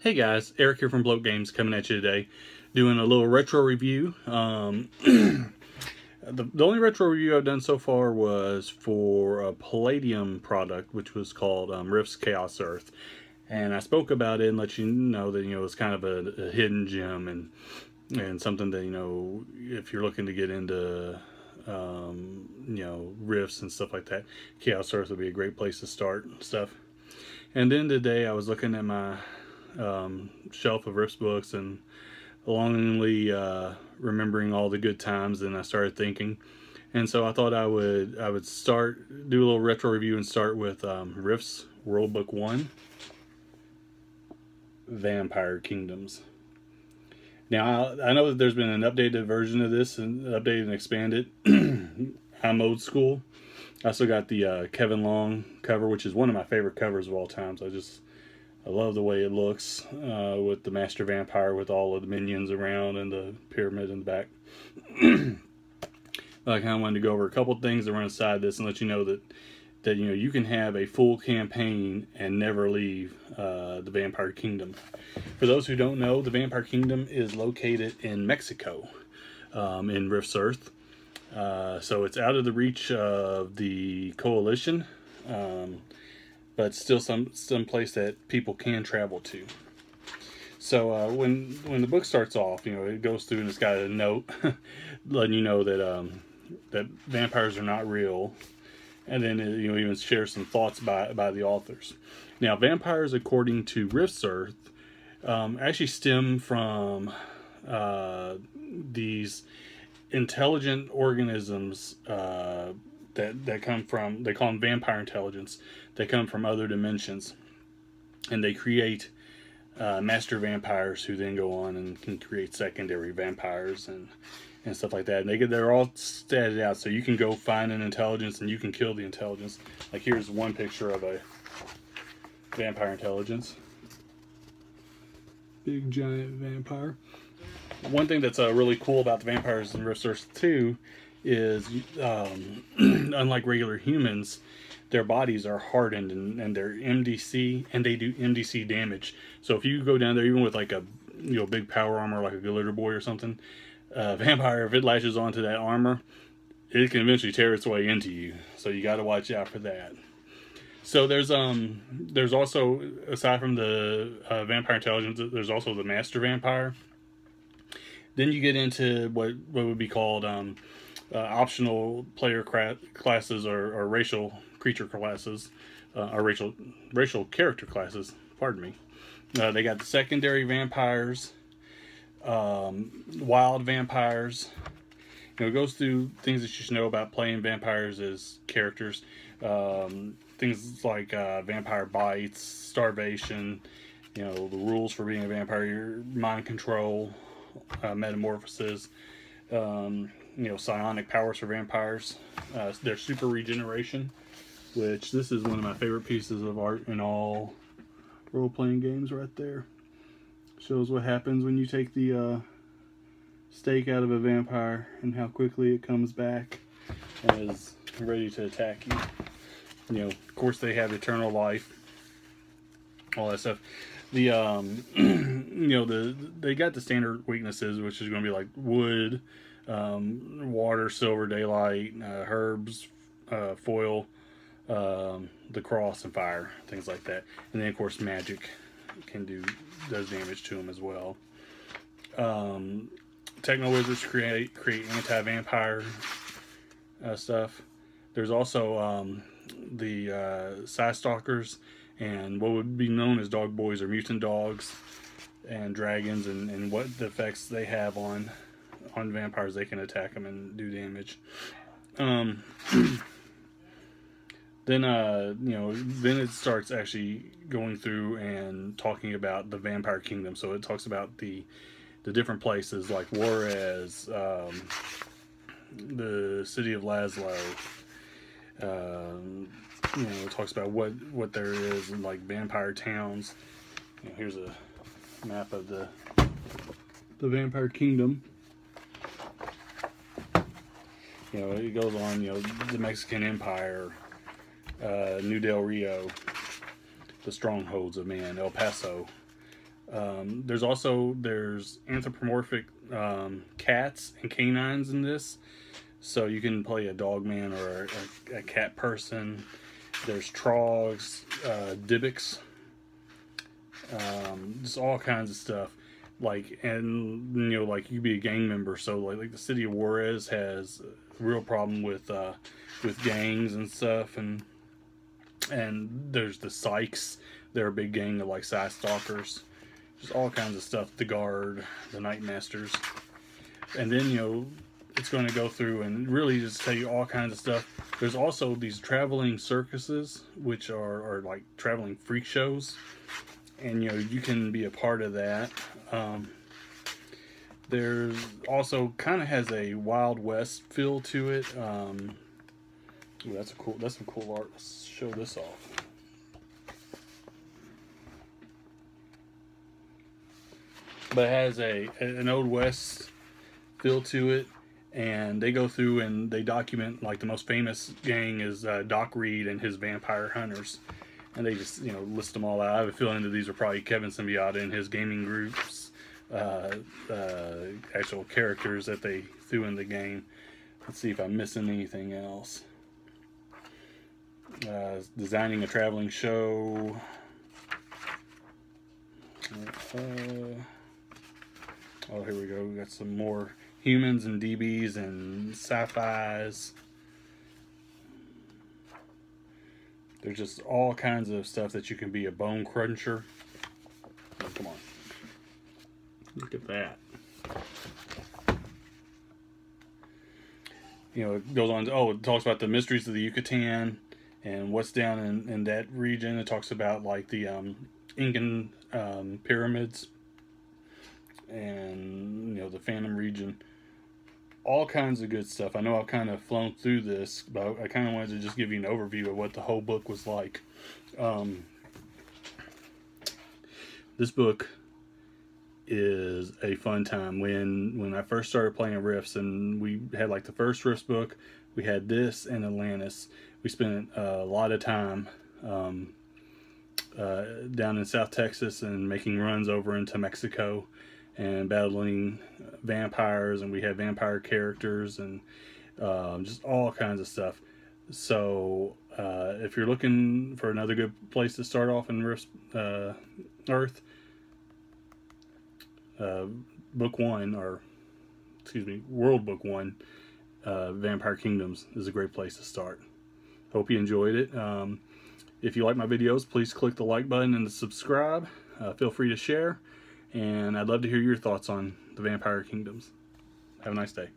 Hey guys, Eric here from Bloat Games coming at you today, doing a little retro review. The only retro review I've done so far was for a Palladium product, which was called Rift's Chaos Earth. And I spoke about it and let you know that, it's kind of a hidden gem and something that, if you're looking to get into, rifts and stuff like that, Chaos Earth would be a great place to start and stuff. And then today I was looking at my shelf of Rift books and longingly remembering all the good times, and I started thinking, and so I thought I would do a little retro review and start with Rift's World Book 1, Vampire Kingdoms. Now I know that there's been an updated version of this, and updated and expanded. I'm old school. I also got the Kevin Long cover, which is one of my favorite covers of all time. So I love the way it looks with the Master Vampire with all of the minions around and the pyramid in the back. I kind of wanted to go over a couple things that run inside this and let you know that you can have a full campaign and never leave the Vampire Kingdom. For those who don't know, the Vampire Kingdom is located in Mexico, in Rift's Earth. So it's out of the reach of the Coalition. But still some place that people can travel to. So when the book starts off, it goes through and it's got a note letting you know that that vampires are not real, and then it, even shares some thoughts by the authors. Now, vampires, according to Rift's Earth, actually stem from these intelligent organisms that come from, they call them vampire intelligence. They come from other dimensions, and they create master vampires who then go on and can create secondary vampires and stuff like that. And they're all statted out, so you can go find an intelligence and you can kill the intelligence. Like here's one picture of a vampire intelligence, big giant vampire. One thing that's really cool about the vampires in Rift's Earth 2 is unlike regular humans, their bodies are hardened and they're MDC, and they do MDC damage. So if you go down there, even with like a big power armor like a glitter boy or something, vampire, if it lashes onto that armor, it can eventually tear its way into you. So you got to watch out for that. So there's also, aside from the vampire intelligence, there's also the master vampire. Then you get into what would be called optional player classes or racial creature classes, or racial character classes. Pardon me. They got the secondary vampires, wild vampires. It goes through things that you should know about playing vampires as characters. Things like vampire bites, starvation. The rules for being a vampire, your mind control, metamorphosis. Psionic powers for vampires. Their super regeneration, which this is one of my favorite pieces of art in all role-playing games right there. Shows what happens when you take the stake out of a vampire and how quickly it comes back and is ready to attack you. Of course they have eternal life, all that stuff. The they got the standard weaknesses, which is going to be like wood, water, silver, daylight, herbs, foil, the cross, and fire, things like that. And then of course magic does damage to them as well. Techno wizards create anti-vampire stuff. There's also the Psy Stalkers and what would be known as dog boys or mutant dogs and dragons, and what the effects they have on vampires. They can attack them and do damage. Then it starts actually going through and talking about the Vampire Kingdom. So it talks about the different places like Juarez, the city of Laszlo. It talks about what there is in like vampire towns. Here's a map of the Vampire Kingdom. It goes on, the Mexican Empire, New Del Rio, the strongholds of man, El Paso, There's anthropomorphic cats and canines in this, so you can play a dog man or a cat person. There's trogs, Dybbuk's, just all kinds of stuff. Like, and like you be a gang member, so like the city of Juarez has a real problem with gangs and stuff, and there's the Sykes. They're a big gang of like side stalkers. Just all kinds of stuff. The Guard, the Night Masters, and then it's going to go through and really just tell you all kinds of stuff. There's also these traveling circuses, which are like traveling freak shows, and you can be a part of that. There's also kind of has a Wild West feel to it. Ooh, that's some cool art. Let's show this off. But it has an Old West feel to it, and they go through and they document like the most famous gang is Doc Reed and his vampire hunters, and they just list them all out. I have a feeling that these are probably Kevin Symbiote and his gaming group's actual characters that they threw in the game. Let's see if I'm missing anything else. Designing a traveling show. Oh, here we go. We got some more humans and DBs and sci-fis. There's just all kinds of stuff that you can be a bone cruncher. Oh, come on. Look at that. It goes on. It talks about the mysteries of the Yucatan and what's down in that region. It talks about like the Incan pyramids and the Phantom region. All kinds of good stuff. I know I've kind of flown through this, but I kind of wanted to just give you an overview of what the whole book was like. This book is a fun time. When I first started playing Rifts, and we had like the first Rifts book, we had this and Atlantis. We spent a lot of time down in South Texas and making runs over into Mexico and battling vampires, and we had vampire characters and just all kinds of stuff. So if you're looking for another good place to start off in Rift Earth, book one, or excuse me, World Book One, Vampire Kingdoms is a great place to start. Hope you enjoyed it. If you like my videos, please click the like button and subscribe. Feel free to share. And I'd love to hear your thoughts on the Vampire Kingdoms. Have a nice day.